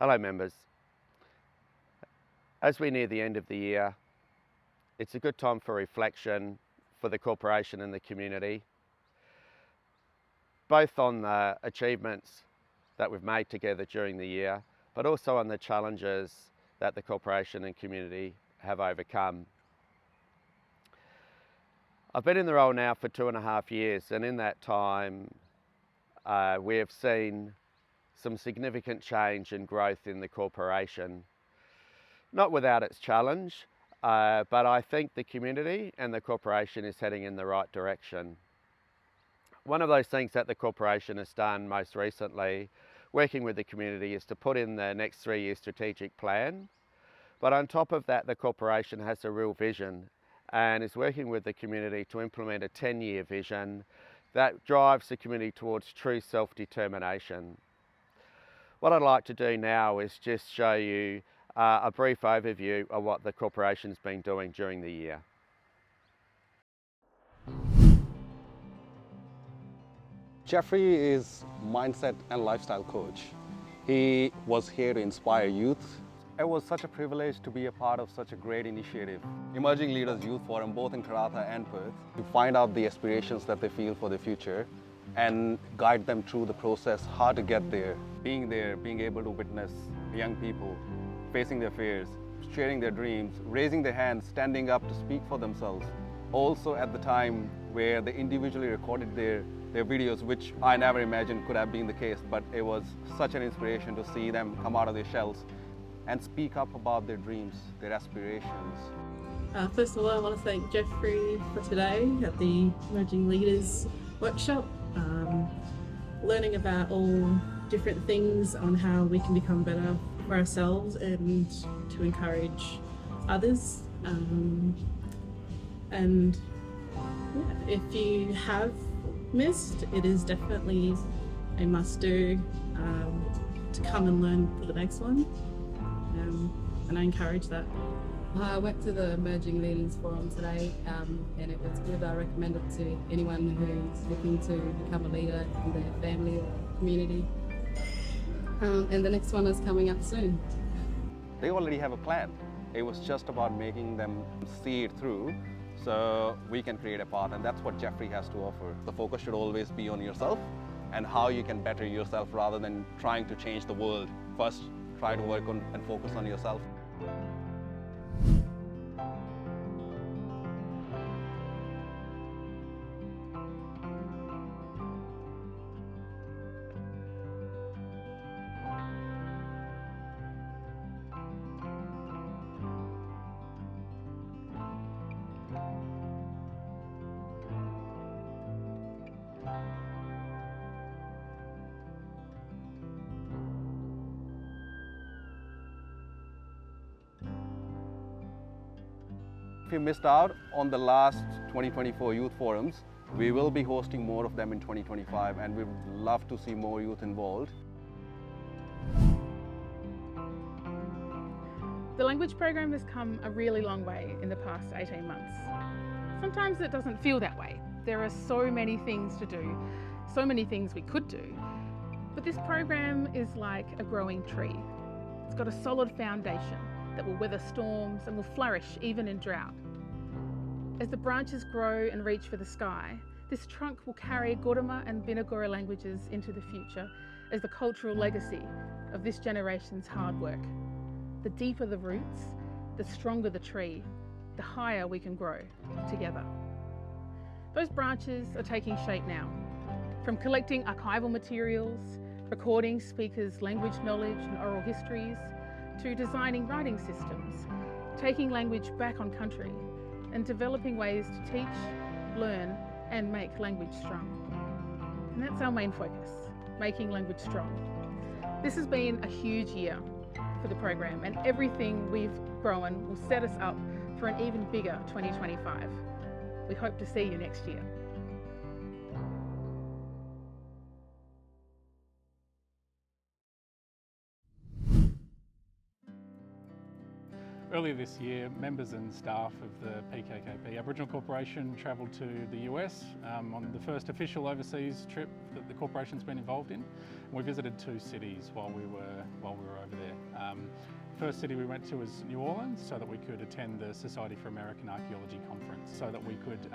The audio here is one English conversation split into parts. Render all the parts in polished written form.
Hello members. As we near the end of the year, it's a good time for reflection for the corporation and the community, both on the achievements that we've made together during the year, but also on the challenges that the corporation and community have overcome. I've been in the role now for 2.5 years, and in that time we have seen some significant change and growth in the corporation. Not without its challenge, but I think the community and the corporation is heading in the right direction. One of those things that the corporation has done most recently, working with the community, is to put in the next 3-year strategic plan. But on top of that, the corporation has a real vision and is working with the community to implement a 10-year vision that drives the community towards true self-determination. What I'd like to do now is just show you a brief overview of what the corporation's been doing during the year. Jeffrey is mindset and lifestyle coach. He was here to inspire youth. It was such a privilege to be a part of such a great initiative. Emerging Leaders Youth Forum, both in Karratha and Perth, to find out the aspirations that they feel for the future and guide them through the process, how to get there. Being there, being able to witness young people facing their fears, sharing their dreams, raising their hands, standing up to speak for themselves. Also at the time where they individually recorded their videos, which I never imagined could have been the case, but it was such an inspiration to see them come out of their shells and speak up about their dreams, their aspirations. First of all, I want to thank Jeffrey for today at the Emerging Leaders Workshop, learning about all different things on how we can become better for ourselves and to encourage others. And yeah, if you have missed, it is definitely a must-do to come and learn for the next one, and I encourage that. I went to the Emerging Leaders Forum today, and it was good. I recommend it to anyone who's looking to become a leader in their family or community. And the next one is coming up soon. They already have a plan. It was just about making them see it through so we can create a path, and that's what Jeffrey has to offer. The focus should always be on yourself and how you can better yourself rather than trying to change the world. First, try to work on and focus on yourself. If you missed out on the last 2024 youth forums, we will be hosting more of them in 2025, and we would love to see more youth involved. The language program has come a really long way in the past 18 months. Sometimes it doesn't feel that way. There are so many things to do, so many things we could do. But this program is like a growing tree. It's got a solid foundation that will weather storms and will flourish even in drought. As the branches grow and reach for the sky, this trunk will carry Guruma and Binigura languages into the future as the cultural legacy of this generation's hard work. The deeper the roots, the stronger the tree, the higher we can grow together. Those branches are taking shape now, from collecting archival materials, recording speakers' language knowledge and oral histories, to designing writing systems, taking language back on country, and developing ways to teach, learn, and make language strong. And that's our main focus, making language strong. This has been a huge year for the program, and everything we've grown will set us up for an even bigger 2025. We hope to see you next year. Earlier this year, members and staff of the PKKP Aboriginal Corporation travelled to the US on the first official overseas trip that the corporation's been involved in. We visited 2 cities while we were over there. First city we went to was New Orleans, so that we could attend the Society for American Archaeology conference, so that we could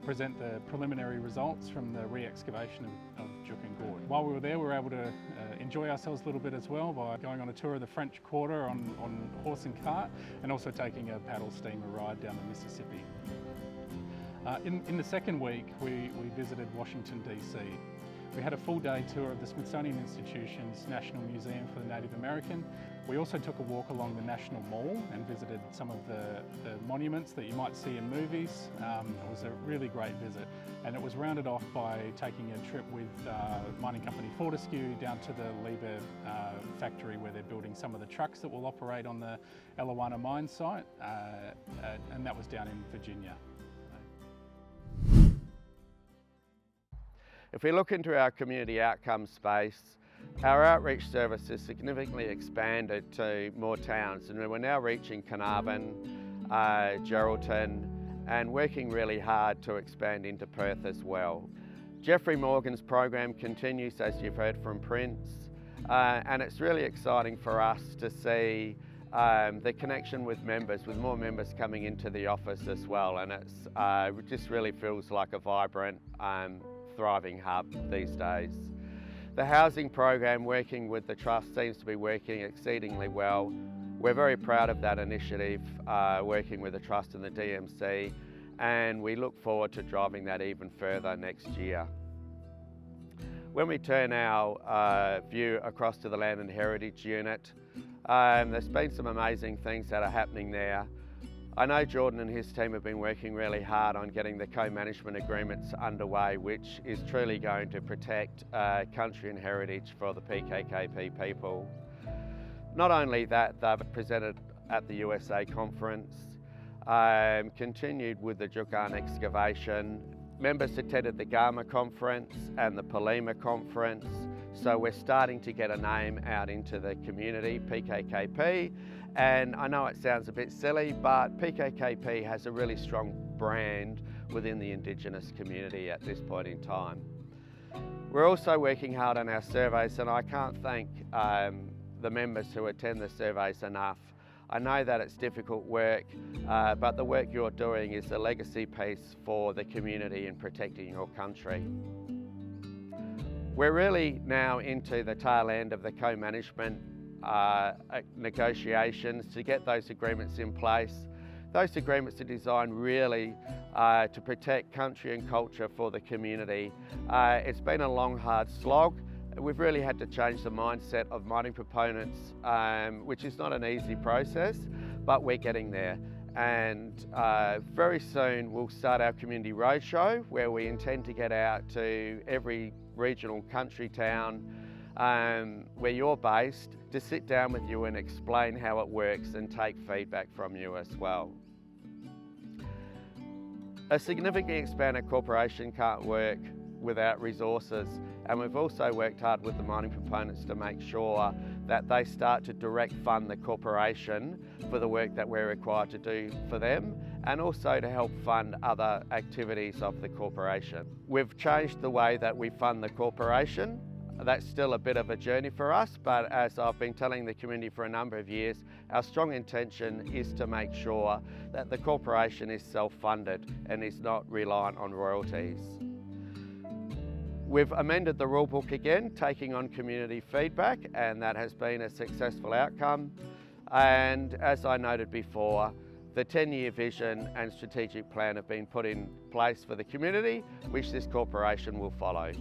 present the preliminary results from the re-excavation of Juukan Gorge. While we were there, we were able to enjoy ourselves a little bit as well by going on a tour of the French Quarter on horse and cart, and also taking a paddle steamer ride down the Mississippi. In the second week, we visited Washington DC. We had a full day tour of the Smithsonian Institution's National Museum for the Native American. We also took a walk along the National Mall and visited some of the monuments that you might see in movies. It was a really great visit, and it was rounded off by taking a trip with mining company Fortescue down to the Liebherr factory, where they're building some of the trucks that will operate on the Eliwana mine site, and that was down in Virginia. If we look into our community outcome space, our outreach service has significantly expanded to more towns, and we're now reaching Carnarvon, Geraldton, and working really hard to expand into Perth as well. Jeffrey Morgan's program continues, as you've heard from Prince, and it's really exciting for us to see the connection with members, with more members coming into the office as well, and it just really feels like a vibrant, thriving hub these days. The housing program working with the Trust seems to be working exceedingly well. We're very proud of that initiative, working with the Trust and the DMC, and we look forward to driving that even further next year. When we turn our view across to the Land and Heritage Unit, there's been some amazing things that are happening there. I know Jordan and his team have been working really hard on getting the co-management agreements underway, which is truly going to protect country and heritage for the PKKP people. Not only that, they've presented at the USA conference, continued with the Juukan excavation. Members attended the Gama conference and the Palima conference, so we're starting to get a name out into the community, PKKP. And I know it sounds a bit silly, but PKKP has a really strong brand within the Indigenous community at this point in time. We're also working hard on our surveys, and I can't thank the members who attend the surveys enough. I know that it's difficult work, but the work you're doing is a legacy piece for the community in protecting your country. We're really now into the tail end of the co-management negotiations to get those agreements in place. Those agreements are designed really to protect country and culture for the community. It's been a long, hard slog. We've really had to change the mindset of mining proponents, which is not an easy process, but we're getting there. And very soon we'll start our community roadshow, where we intend to get out to every regional country town where you're based, to sit down with you and explain how it works and take feedback from you as well. A significantly expanded corporation can't work without resources, and we've also worked hard with the mining proponents to make sure that they start to direct fund the corporation for the work that we're required to do for them, and also to help fund other activities of the corporation. We've changed the way that we fund the corporation. That's still a bit of a journey for us, but as I've been telling the community for a number of years, our strong intention is to make sure that the corporation is self-funded and is not reliant on royalties. We've amended the rule book again, taking on community feedback, and that has been a successful outcome. And as I noted before, the 10-year vision and strategic plan have been put in place for the community, which this corporation will follow.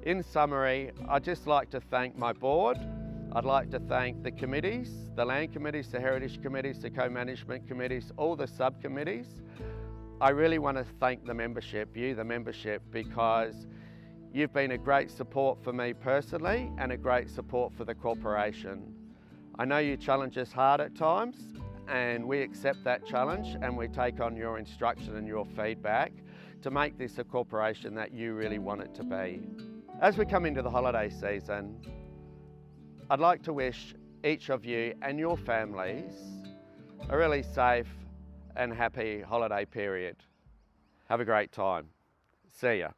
In summary, I'd just like to thank my board. I'd like to thank the committees, the land committees, the heritage committees, the co-management committees, all the subcommittees. I really want to thank the membership, you, the membership, because you've been a great support for me personally and a great support for the corporation. I know you challenge us hard at times, and we accept that challenge, and we take on your instruction and your feedback to make this a corporation that you really want it to be. As we come into the holiday season, I'd like to wish each of you and your families a really safe and happy holiday period. Have a great time. See ya.